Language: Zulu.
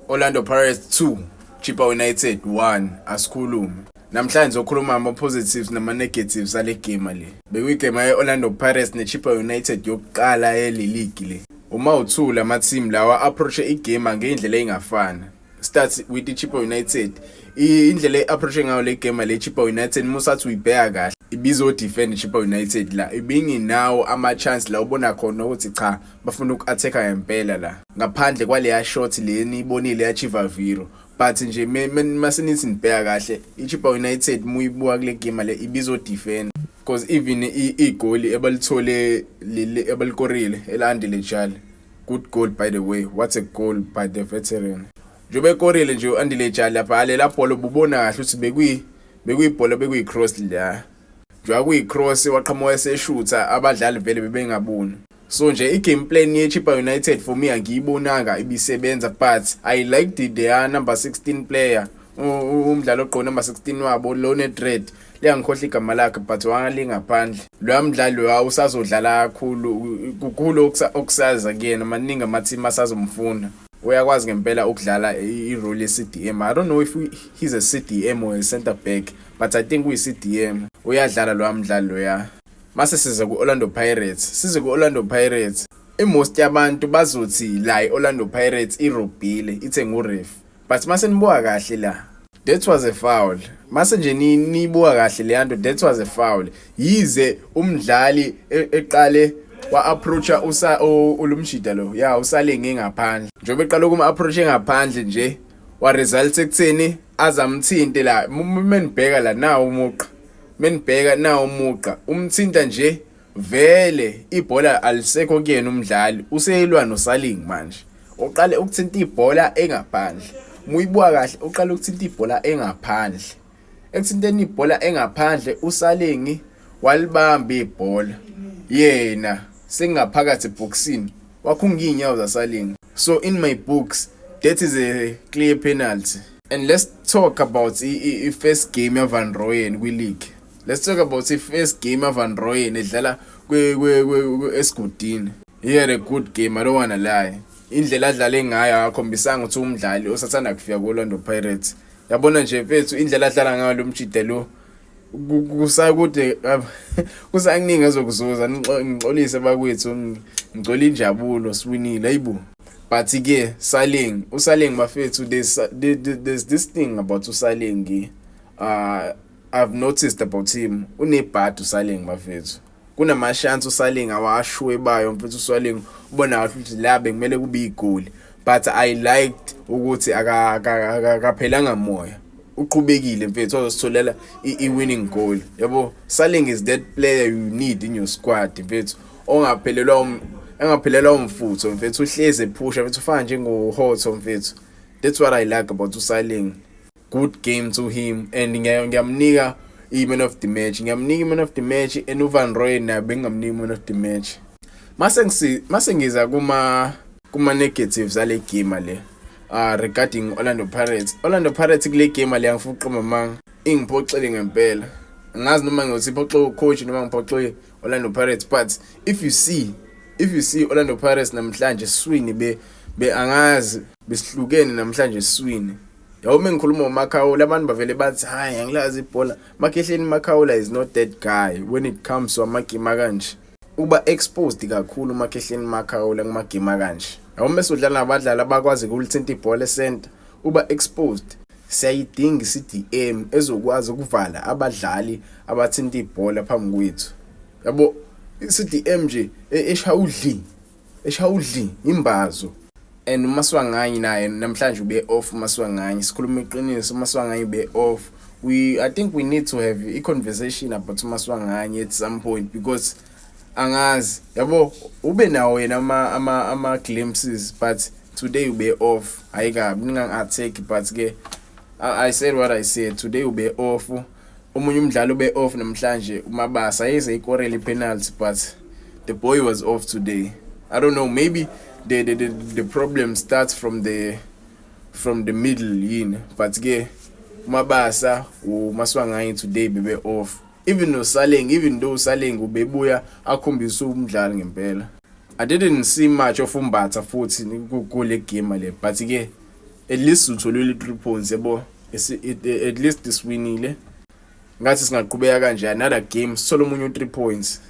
Orlando Pirates 2, Chippa United 1, asikhulume. Namhlanje zokhuluma ama-positives nama-negatives ale game le. Bekuyigame ye-Orlando Pirates ne-Chippa United yokuqala yeliligi le. Uma uthula ama-team lawa approach igame ngendlela engafana. Start with i-Chippa United. Indlela e-approach ngayo le game le Chippa United musathi uyibheka kahle. Ibizo defend Chippa United la. Ibinginawo ama-chance la ubona khona ukuthi cha bafuna uku-attacka ngempela la. Ngaphandle kwaleya shot leni ibonile ya-Chiva Viro. But nje masenithi nibheka kahle i-Chippa United muyibuka kule game le ibizo defend because even i-goal ebalithole ebalikorile elandile njalo. Good goal by the way. What a goal by the veteran. Njobe korile nje uandile njalo lapha la bhola ububona kahle ukuthi bekuyibhola bekuyi-cross la. Njoba kuyi-cross waqhamuka eseshutha abadlali vele bebengaboni. So nje i-game plan ye-Chippa United for me angiyibonanga ibisebenza but I liked the number 16 player. Umdlalo ogqoke number 16 wabo Lone Dread. Liyangikhohle igama lakhe but wangalingaphandle. Lo mdlalo usazodlala kukhulu okusaza kuyena maningi ama-team asazomfuna. Uyakwazi ngempela ukudlala i-role ye-CDM. I don't know if he's a CDM or a center back but I think uyi-CDM. Uyadlala lo mdlalo ya. Mase size ku-Orlando Pirates. Most yabantu bazothi la i-Orlando Pirates irobhile ithe nguref. But mase nibuka kahle la. That was a foul. Mase nje nibuka kahle leyanto that was a foul. Yize umdlali eqale wa-approacha ulumshida lo. Ya usale ngengaphandle. Njobe eqala kuma-approach engaphandle nje wa-result ekutheni azamthinte la. Menibheka la nawo umuqa. Menibheka nawo umuqa. Umthinta nje vele ibhola alisekho kuyena umdlali. Useyilwa noSaling manje. Uqale ukuthinta ibhola engaphandle. Muyibuka kahle uqala ukuthinta ibhola engaphandle. Ekuthinteni ibhola engaphandle uSaling walibamba ibhola. Yena sengaphakathi eboxini wakhunga inyawo zaSaling. So in my books that is a clear penalty. And let's talk about the first game of Van Rooyen kwi-league. Let's talk about the first game of Van Rooyen edlala eSigudini. He had a good game, I don't wanna lie. Indlela adlale ngayo akhombisanga ukuthi umdlali osathanda kufika ku-Orlando Pirates. Yabona nje mfethu indlela adlala ngayo lo mjide lo kusakude kusanginingi ezokuzuza ngixolise bakwethu ngicela injabulo siwinile hayibo. But ke uSaling bafethu there's this thing about uSaling I've noticed about him. Unebhadi uSaling bafethu. Kunama chance uSaling awashwe bayo mfethu uSaling ubona kahle ukuthi la bekumele kube igoli. But I liked ukuthi akaphelanga moya. Uqhubekile mfethu ozositholela i-winning goal. Yabo Saling is that player you need in your squad mfethu. Engaphelelwa umfutho mfethu uhleze ephusha mfethu ufana njengoHotho mfethu. That's what I like about uSaling. Good game to him and ngiyamnika i-man of the match. Ngiyamnika i-man of the match and uVan Rooyen naye bengamnika i-man of the match. Mase ngiza kuma negatives ale game le. Regarding Orlando Pirates. Orlando Pirates kule game le angifuqa mamanga ingiphoxele ngempela. Ngazi noma ngiyothi phoxo coach noma ngiphoxo Orlando Pirates but if you see Orlando Pirates namhlanje swini be angazi besihlukene namhlanje swini. Yawo mengikhuluma ngoMakhawula abantu bavele bathi hayi angilazi ibhola. Makhehleni Makhawula is not that guy when it comes to amagame kanje. Uba exposed kakhulu Makhehleni Makhawula kumagame kanje. Yawo mesudlala nabadlali abakwazi ukulithinta ibhola esenta uba exposed. Siyayidinga i-CDM ezokwazi ukuvala abadlali abathinta ibhola phambi kwethu. Yabo i-CDM nje eshawudli imbazo. And uMaswanganyi naye namhlanje ube off uMaswanganyi. Sikhuluma iqiniso uMaswanganyi ube off. I think we need to have a conversation about uMaswanganyi at some point because angazi yabo ube nawo yena ama glimpses but today ube off. Ayikabi ningangi-attack but ke I said what I said. Today ube off. Omunye umdlalo ube off namhlanje uMabasa yize ikorele penalty but the boy was off today. I don't know, maybe the problem starts from the middle yini but ke Mabasa uMaswanganyi today bebe off. Even though Saling ubebuya akhombisa umdlalo ngempela. I didn't see much of Umbatha futhi kule game le but ke at least utholile 3 points yabo, at least siwinile. Ngathi singaqhubeka kanjani nala game sithola omunye u3 points.